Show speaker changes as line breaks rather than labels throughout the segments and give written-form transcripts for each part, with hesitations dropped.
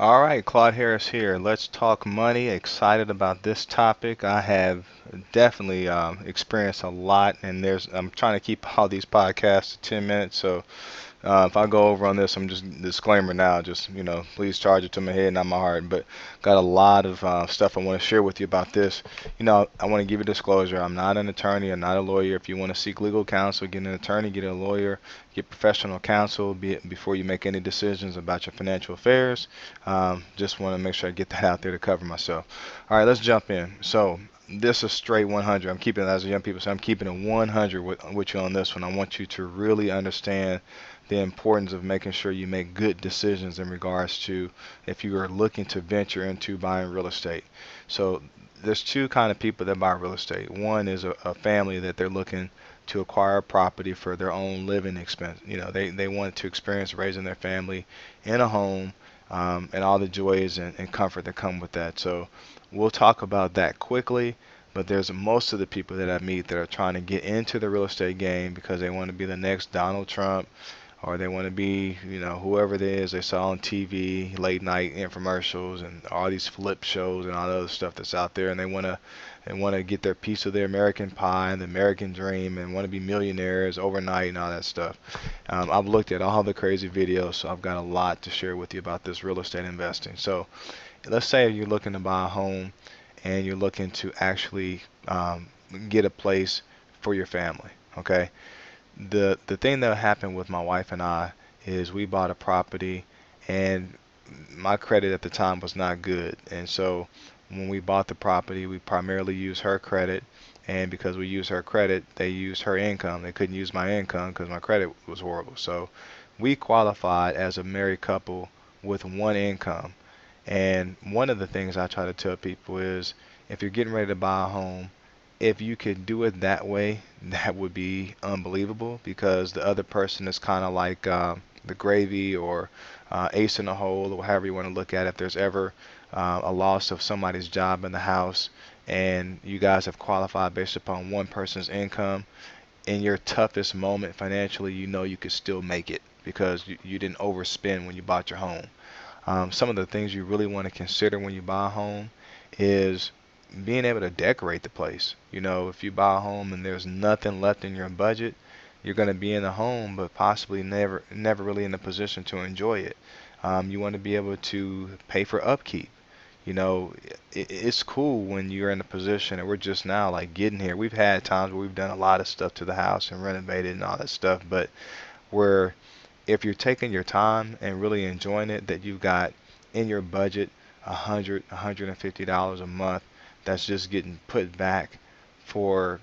All right, Claude Harris here. Let's talk money. Excited about this topic. I have definitely experienced a lot, and I'm trying to keep all these podcasts to 10 minutes. So if I go over on this, I'm just disclaimer now. Just please charge it to my head, not my heart. But got a lot of stuff I want to share with you about this. I want to give you disclosure. I'm not an attorney. I'm not a lawyer. If you want to seek legal counsel, get an attorney, get a lawyer, get professional counsel before you make any decisions about your financial affairs. Just want to make sure I get that out there to cover myself. All right, let's jump in. So this is straight 100. I'm keeping it, as young people say, I'm keeping it 100 with you on this one. I want you to really understand the importance of making sure you make good decisions in regards to if you are looking to venture into buying real estate. So there's two kind of people that buy real estate. One is a family that they're looking to acquire property for their own living expense. They want to experience raising their family in a home, and all the joys and comfort that come with that. So we'll talk about that quickly. But there's most of the people that I meet that are trying to get into the real estate game because they want to be the next Donald Trump, or they want to be, whoever it is they saw on TV, late night infomercials, and all these flip shows and all the other stuff that's out there, and they want to get their piece of the American pie and the American dream, and want to be millionaires overnight and all that stuff. I've looked at all the crazy videos, so I've got a lot to share with you about this real estate investing. So let's say you're looking to buy a home and you're looking to actually get a place for your family. Okay, the thing that happened with my wife and I is we bought a property, and my credit at the time was not good. And so when we bought the property, we primarily used her credit. And because we used her credit, they used her income. They couldn't use my income because my credit was horrible. So we qualified as a married couple with one income. And one of the things I try to tell people is if you're getting ready to buy a home, if you could do it that way, that would be unbelievable because the other person is kind of like the gravy, or ace in the hole, or however you want to look at it. If there's ever a loss of somebody's job in the house and you guys have qualified based upon one person's income, in your toughest moment financially, you could still make it because you didn't overspend when you bought your home. Some of the things you really want to consider when you buy a home is being able to decorate the place. If you buy a home and there's nothing left in your budget, you're going to be in the home, but possibly never really in a position to enjoy it. You want to be able to pay for upkeep. It's cool when you're in a position, and we're just now like getting here. We've had times where we've done a lot of stuff to the house and renovated and all that stuff, but where if you're taking your time and really enjoying it, that you've got in your budget $150 a month that's just getting put back for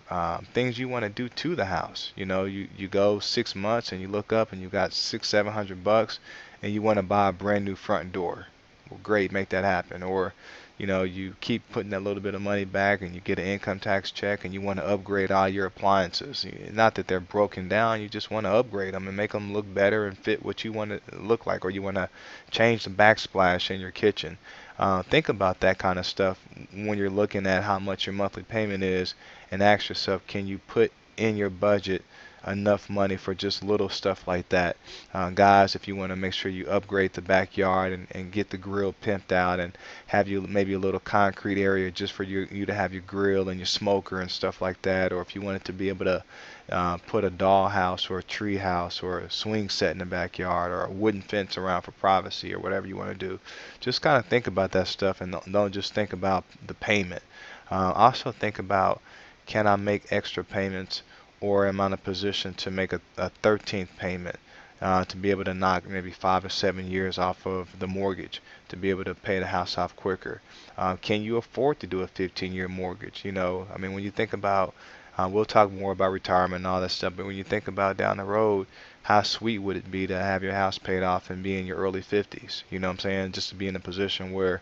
things you want to do to the house. You go 6 months and you look up and you got 600-700 bucks, and you want to buy a brand new front door. Well, great, make that happen. Or you keep putting that little bit of money back and you get an income tax check and you want to upgrade all your appliances. Not that they're broken down, you just want to upgrade them and make them look better and fit what you want to look like, or you want to change the backsplash in your kitchen. Think about that kind of stuff when you're looking at how much your monthly payment is, and ask yourself, can you put in your budget enough money for just little stuff like that? Guys, if you want to make sure you upgrade the backyard and get the grill pimped out and have you maybe a little concrete area just for you to have your grill and your smoker and stuff like that, or if you wanted to be able to put a doll house or a tree house or a swing set in the backyard, or a wooden fence around for privacy, or whatever you want to do. Just kind of think about that stuff, and don't just think about the payment. Also think about, can I make extra payments, or am I in a position to make a 13th payment, to be able to knock maybe 5 or 7 years off of the mortgage, to be able to pay the house off quicker? Can you afford to do a 15-year mortgage? I mean, when you think about, we'll talk more about retirement and all that stuff, but when you think about down the road, how sweet would it be to have your house paid off and be in your early 50s? You know what I'm saying? Just to be in a position where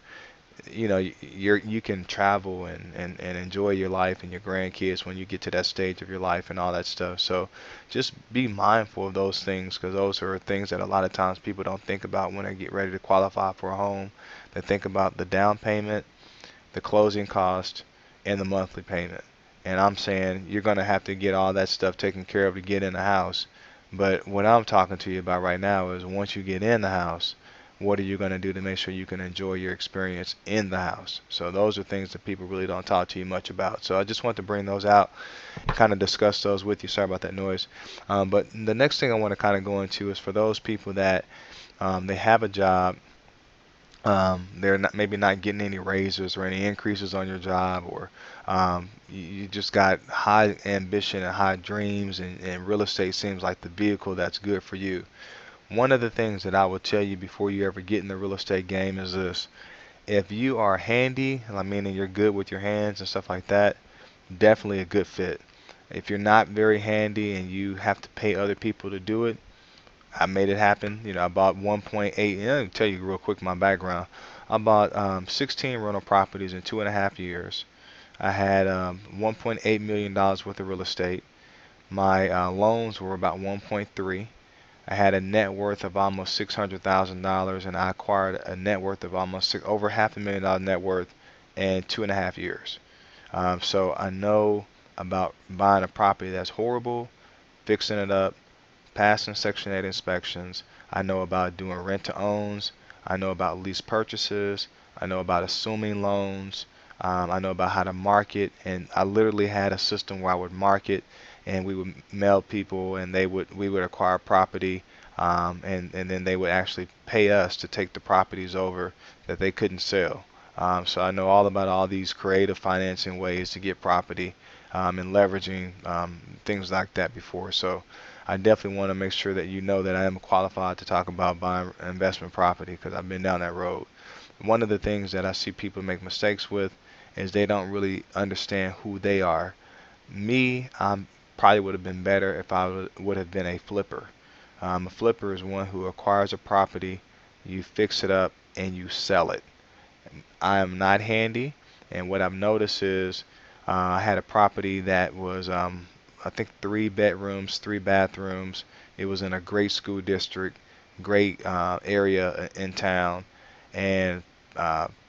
you can travel and enjoy your life and your grandkids when you get to that stage of your life and all that stuff. So just be mindful of those things, because those are things that a lot of times people don't think about when they get ready to qualify for a home. They think about the down payment, the closing cost, and the monthly payment. And I'm saying you're going to have to get all that stuff taken care of to get in the house. But what I'm talking to you about right now is once you get in the house, what are you going to do to make sure you can enjoy your experience in the house? So those are things that people really don't talk to you much about. So I just want to bring those out and kind of discuss those with you. Sorry about that noise. But the next thing I want to kind of go into is for those people that they have a job, they're not maybe not getting any raises or any increases on your job, or you just got high ambition and high dreams, and real estate seems like the vehicle that's good for you. One of the things that I will tell you before you ever get in the real estate game is this: if you are handy, I mean, and you're good with your hands and stuff like that, definitely a good fit. If you're not very handy and you have to pay other people to do it, I made it happen. You know, I bought 1.8. And I'll tell you real quick my background. I bought 16 rental properties in 2.5 years. I had $1.8 million worth of real estate. My loans were about 1.3. I had a net worth of almost $600,000, and I acquired a net worth of almost over $500,000 net worth in 2.5 years. So I know about buying a property that's horrible, fixing it up, passing Section 8 inspections. I know about doing rent to owns. I know about lease purchases. I know about assuming loans. I know about how to market, and I literally had a system where I would market, and we would mail people, and we would acquire property, and then they would actually pay us to take the properties over that they couldn't sell. So I know all about all these creative financing ways to get property, and leveraging things like that before. So I definitely want to make sure that you know that I am qualified to talk about buying investment property because I've been down that road. One of the things that I see people make mistakes with is they don't really understand who they are. Me, I probably would have been better if I would have been a flipper. A flipper is one who acquires a property, you fix it up, and you sell it. I am not handy, and what I've noticed is I had a property that was, I think, 3 bedrooms, 3 bathrooms. It was in a great school district, great area in town, and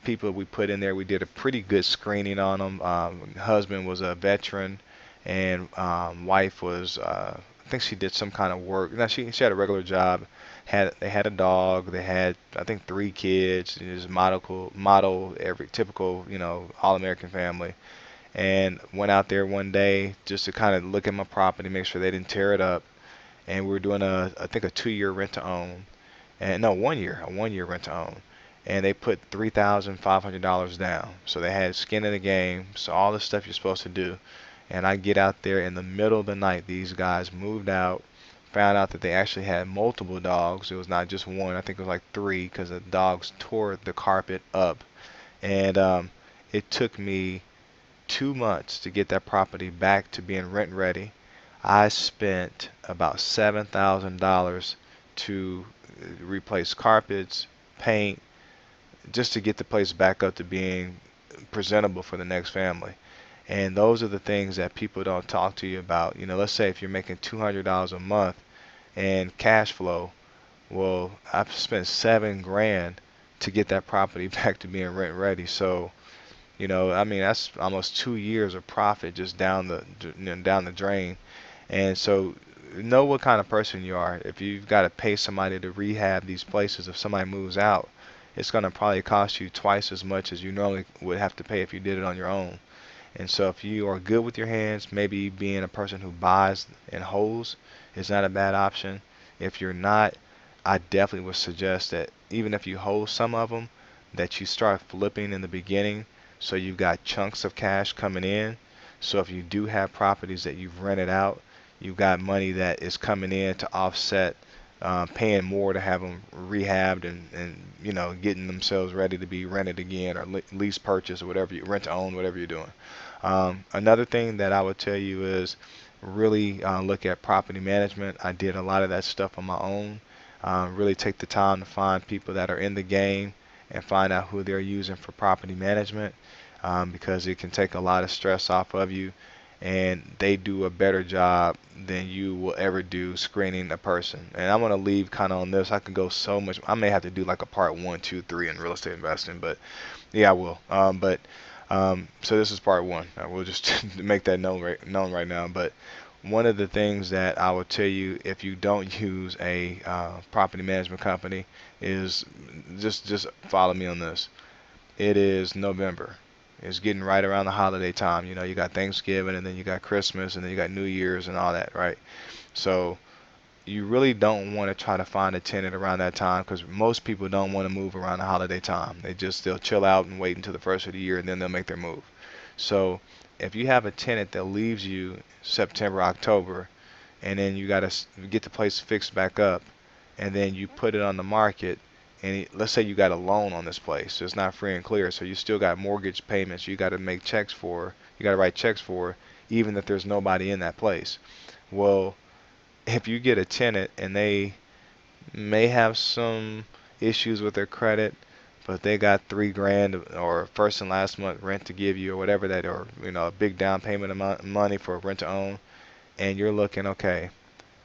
people we put in there, we did a pretty good screening on them. Husband was a veteran, and wife was, I think she did some kind of work. No, she had a regular job. They had a dog. They had, I think, 3 kids. It was model every typical, all American family. And went out there one day just to kind of look at my property, make sure they didn't tear it up. And we were doing I think, a 2-year rent to own, and no, a 1 year rent to own. And they put $3,500 down, so they had skin in the game. So all the stuff you're supposed to do. And I get out there in the middle of the night. These guys moved out, found out that they actually had multiple dogs. It was not just one. I think it was like 3 because the dogs tore the carpet up. And it took me 2 months to get that property back to being rent ready. I spent about $7,000 to replace carpets, paint, just to get the place back up to being presentable for the next family. And those are the things that people don't talk to you about. Let's say if you're making $200 a month and cash flow, well, I've spent 7 grand to get that property back to being rent ready. So, I mean, that's almost 2 years of profit just down the drain. And so, know what kind of person you are. If you've got to pay somebody to rehab these places, if somebody moves out, it's going to probably cost you twice as much as you normally would have to pay if you did it on your own. And so if you are good with your hands, maybe being a person who buys and holds is not a bad option. If you're not, I definitely would suggest that even if you hold some of them, that you start flipping in the beginning so you've got chunks of cash coming in. So if you do have properties that you've rented out, you've got money that is coming in to offset paying more to have them rehabbed and getting themselves ready to be rented again or lease purchase or whatever you rent to own, whatever you're doing. Another thing that I would tell you is really look at property management. I did a lot of that stuff on my own. Really take the time to find people that are in the game and find out who they're using for property management, because it can take a lot of stress off of you, and they do a better job than you will ever do screening a person. And I'm going to leave kind of on this. I can go so much. I may have to do like a part 1, 2, 3 in real estate investing, but yeah, I will. So this is part 1. I will just make that known right now. But one of the things that I would tell you if you don't use a property management company is just follow me on this. It is November. It's getting right around the holiday time. You know, you got Thanksgiving and then you got Christmas and then you got New Year's and all that, right? So you really don't want to try to find a tenant around that time because most people don't want to move around the holiday time. They'll chill out and wait until the first of the year and then they'll make their move. So if you have a tenant that leaves you September, October, and then you got to get the place fixed back up, and then you put it on the market, and let's say you got a loan on this place, so it's not free and clear, so you still got mortgage payments you got to make checks for, you got to write checks for, even if there's nobody in that place. Well, if you get a tenant and they may have some issues with their credit, but they got 3 grand or first and last month rent to give you or whatever that, or a big down payment amount of money for rent to own, and you're looking, okay,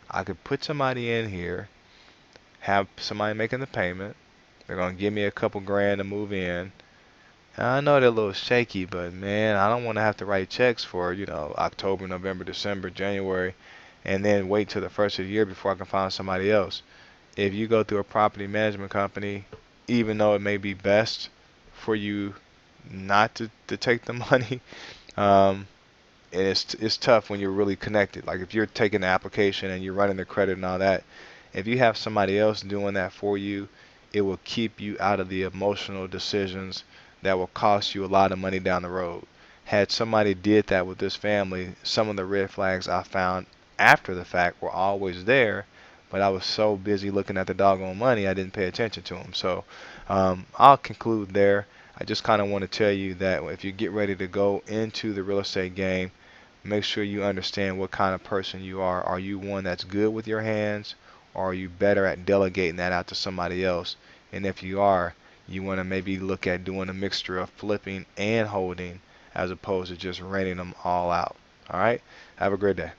I could put somebody in here, have somebody making the payment. They're gonna give me a couple grand to move in. And I know they're a little shaky, but man, I don't want to have to write checks for, October, November, December, January, and then wait till the first of the year before I can find somebody else. If you go through a property management company, even though it may be best for you not to take the money, um, and it's tough when you're really connected. Like if you're taking the application and you're running the credit and all that, if you have somebody else doing that for you, it will keep you out of the emotional decisions that will cost you a lot of money down the road. Had somebody did that with this family, some of the red flags I found after the fact were always there, but I was so busy looking at the doggone money I didn't pay attention to them. So I'll conclude there. I just kind of want to tell you that if you get ready to go into the real estate game, make sure you understand what kind of person you are. Are you one that's good with your hands, or are you better at delegating that out to somebody else? And if you are, you want to maybe look at doing a mixture of flipping and holding as opposed to just renting them all out. All right? Have a great day.